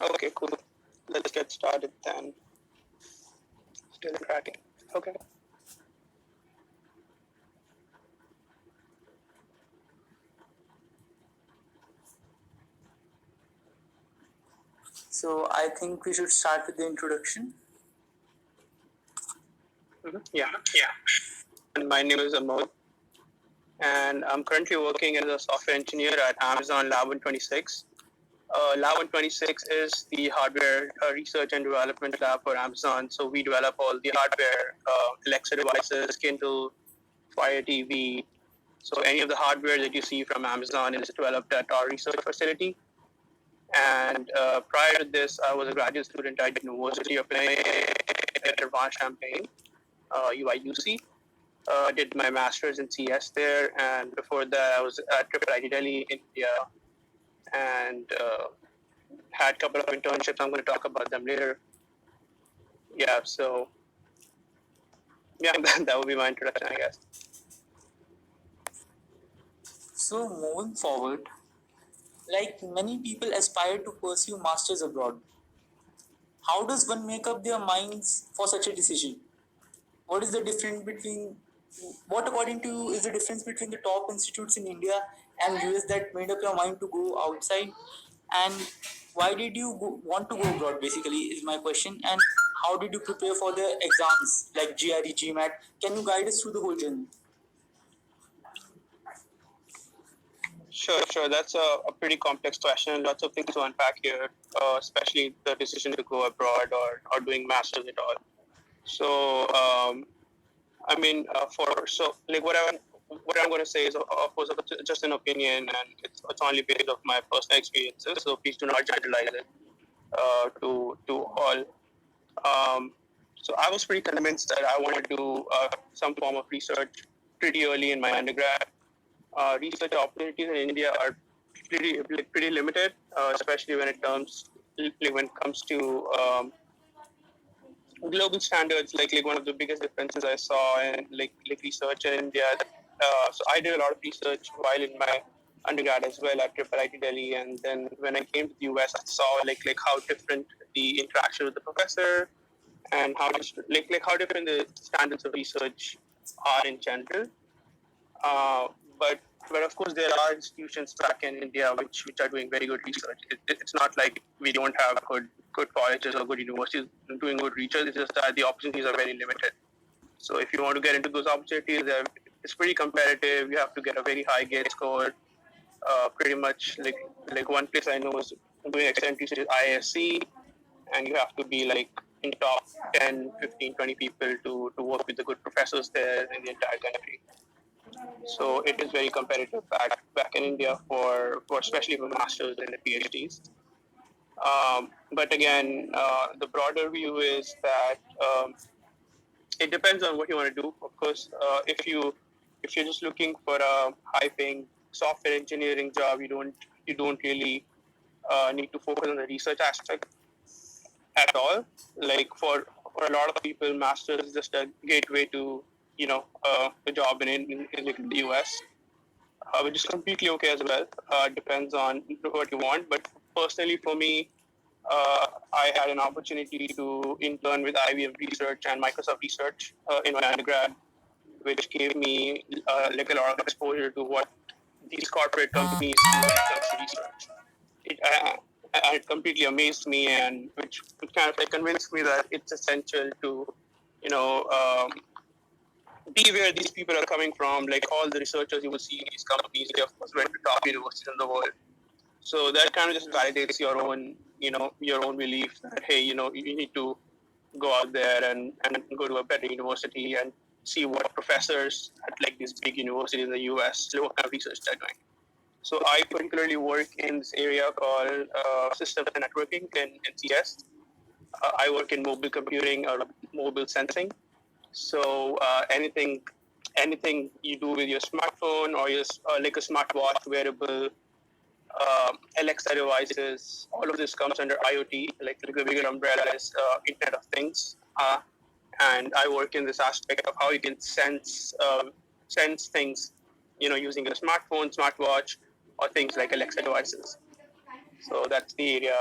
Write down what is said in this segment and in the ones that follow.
Okay, cool. Let's get started then. Still cracking. Okay. So I think we should start with the introduction. Yeah. And my name is Amod, and I'm currently working as a software engineer at Amazon Lab 126. Lab 126 is the hardware research and development lab for Amazon. So we develop all the hardware, Alexa devices, Kindle, Fire TV. So any of the hardware that you see from Amazon is developed at our research facility. And prior to this, I was a graduate student at University of Advanced Champaign, UIUC. Did my master's in CS there, and before that, I was at IIT Delhi, India, and had a couple of internships. I'm going to talk about them later. Yeah, so yeah, that would be my introduction, I guess. So moving forward, like many people aspire to pursue masters abroad. How does one make up their minds for such a decision? What is the difference between what according to you is the difference between the top institutes in India and US that made up your mind to go outside? And why did you want to go abroad basically is my question, and how did you prepare for the exams like GRE, GMAT? Can you guide us through the whole journey? Sure. That's a pretty complex question. Lots of things to unpack here, especially the decision to go abroad or doing masters at all. So, I mean, like what I'm going to say is, of course, just an opinion, and it's only based off my personal experiences. So please do not generalize it to all. Um, so I was pretty convinced that I wanted to do some form of research pretty early in my undergrad. Research opportunities in India are pretty limited, especially when it comes to global standards. Like one of the biggest differences I saw in like research in India. So I did a lot of research while in my undergrad as well at IIT Delhi, and then when I came to the US, I saw like how different the interaction with the professor and how different the standards of research are in general. Uh, but but of course there are institutions back in India which are doing very good research. It's not like we don't have good colleges or good universities doing good research. It's just that the opportunities are very limited. So if you want to get into those opportunities, it's pretty competitive. You have to get a very high gate score. Pretty much like one place I know is doing excellent research is ISC, and you have to be like in top 10, 15, 20 people to work with the good professors there in the entire country. So it is very competitive back in India for especially for masters and the PhDs. But again, the broader view is that it depends on what you want to do. Of course, if you're just looking for a high-paying software engineering job, you don't really need to focus on the research aspect at all. Like for a lot of people, masters is just a gateway to a job in the US, which is completely okay as well. Depends on what you want. But personally, for me, I had an opportunity to intern with IBM Research and Microsoft Research in my undergrad, which gave me like a lot of exposure to what these corporate companies do when it comes to research. It completely amazed me, and which kind of like convinced me that it's essential to, you know, be where these people are coming from. Like all the researchers you will see in these companies, they of course went to top universities in the world. So that kind of just validates your own belief that hey, you need to go out there and go to a better university and see what professors at like these big universities in the US, what kind of research they're doing. So I particularly work in this area called systems and networking in CS. I work in mobile computing or mobile sensing. So anything you do with your smartphone or your like a smartwatch, wearable, Alexa devices, all of this comes under IoT. Like the bigger umbrella is Internet of Things, and I work in this aspect of how you can sense things, using a smartphone, smartwatch, or things like Alexa devices. So that's the area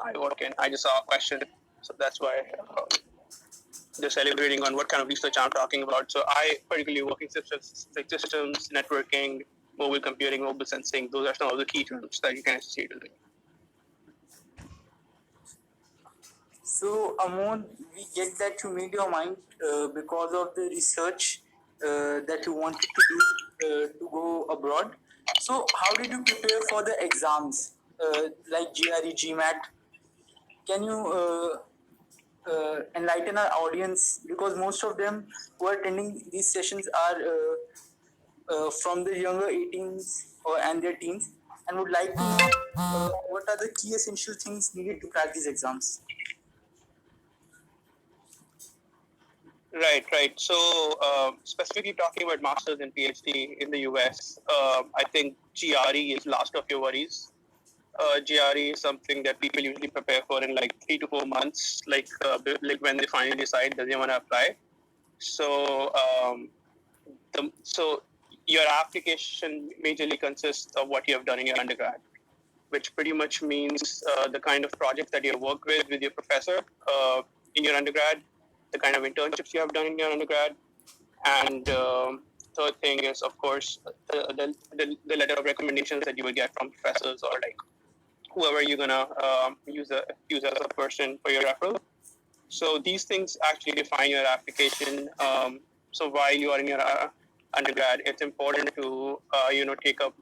I work in. I just saw a question, so that's why they're celebrating on what kind of research I'm talking about. So I particularly work in systems, like systems, networking, mobile computing, mobile sensing. Those are some of the key terms that you can associate with it. So, Amon, we get that you made your mind because of the research that you wanted to do to go abroad. So, how did you prepare for the exams like GRE, GMAT? Can you enlighten our audience, because most of them who are attending these sessions are from the younger 18s and their teens, and would like to know what are the key essential things needed to crack these exams. Right. So, specifically talking about masters and PhD in the US, I think GRE is last of your worries. GRE is something that people usually prepare for in like 3 to 4 months, like when they finally decide that they want to apply. So, so your application majorly consists of what you have done in your undergrad, which pretty much means the kind of projects that you work with your professor in your undergrad, the kind of internships you have done in your undergrad, and third thing is, of course, the letter of recommendations that you will get from professors or like whoever you're gonna use as a person for your referral. So these things actually define your application. So while you are in your undergrad, it's important to take up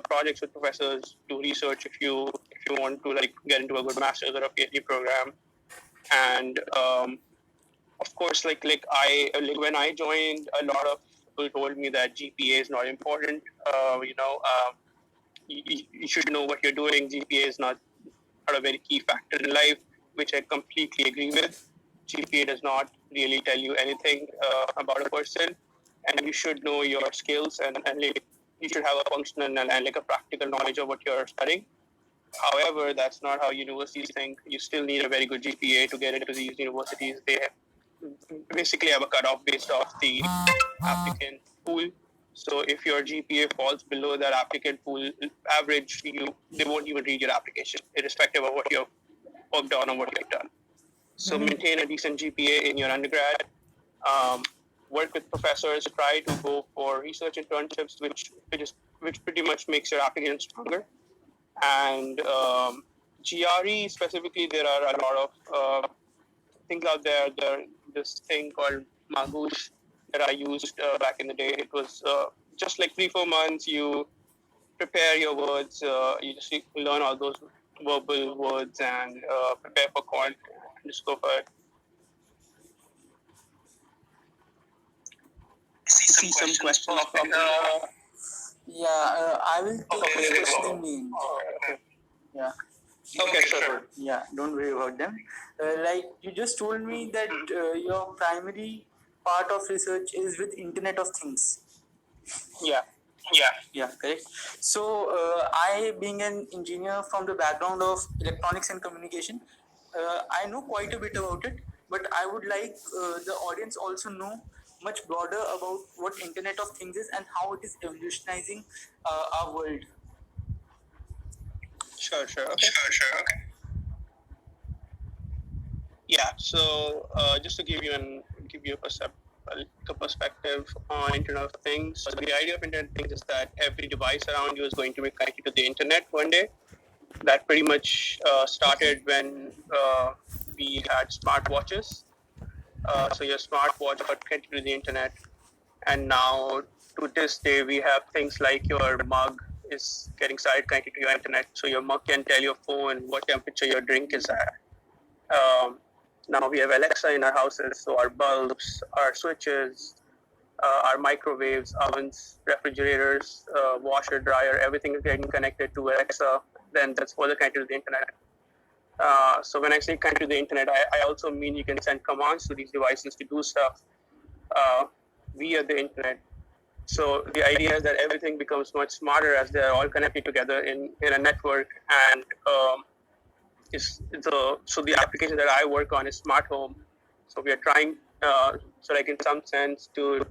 projects with professors, do research if you want to like get into a good master's or a PhD program, and of course, when I joined, a lot of people told me that GPA is not important. You should know what you're doing. GPA is not a very key factor in life, which I completely agree with. GPA does not really tell you anything about a person, and you should know your skills and like, you should have a functional and like a practical knowledge of what you're studying. However, that's not how universities think. You still need a very good GPA to get into these universities. They basically have a cutoff based off the applicant pool. So if your GPA falls below that applicant pool average, they won't even read your application, irrespective of what you've worked on or what you've done. So maintain a decent GPA in your undergrad. Work with professors. Try to go for research internships, which pretty much makes your application stronger. And GRE specifically, there are a lot of things out there. There's this thing called Magoosh that I used back in the day. It was just like 3-4 months. You prepare your words. You just learn all those verbal words and prepare for call. Just go for it. See some questions. I will take this question in. Yeah. Okay, sure. Yeah, don't worry about them. Like you just told me that your primary part of research is with Internet of Things. Yeah. Yeah, correct. So, I, being an engineer from the background of electronics and communication, I know quite a bit about it, but I would like the audience also know much broader about what Internet of Things is and how it is evolutionizing our world. Sure. Okay. Yeah. So just to give you a perspective on Internet of Things. So the idea of Internet of Things is that every device around you is going to be connected to the internet one day. That pretty much started when we had smartwatches. So your smartwatch got connected to the internet, and now to this day we have things like your mug is getting started connected to your internet. So your mug can tell your phone what temperature your drink is at. Now we have Alexa in our houses, so our bulbs, our switches, our microwaves, ovens, refrigerators, washer, dryer, everything is getting connected to Alexa. Then that's further connected to the internet. So when I say connected to the internet, I also mean you can send commands to these devices to do stuff via the internet. So the idea is that everything becomes much smarter as they're all connected together in a network. And so the application that I work on is smart home. So we are trying, so like in some sense, to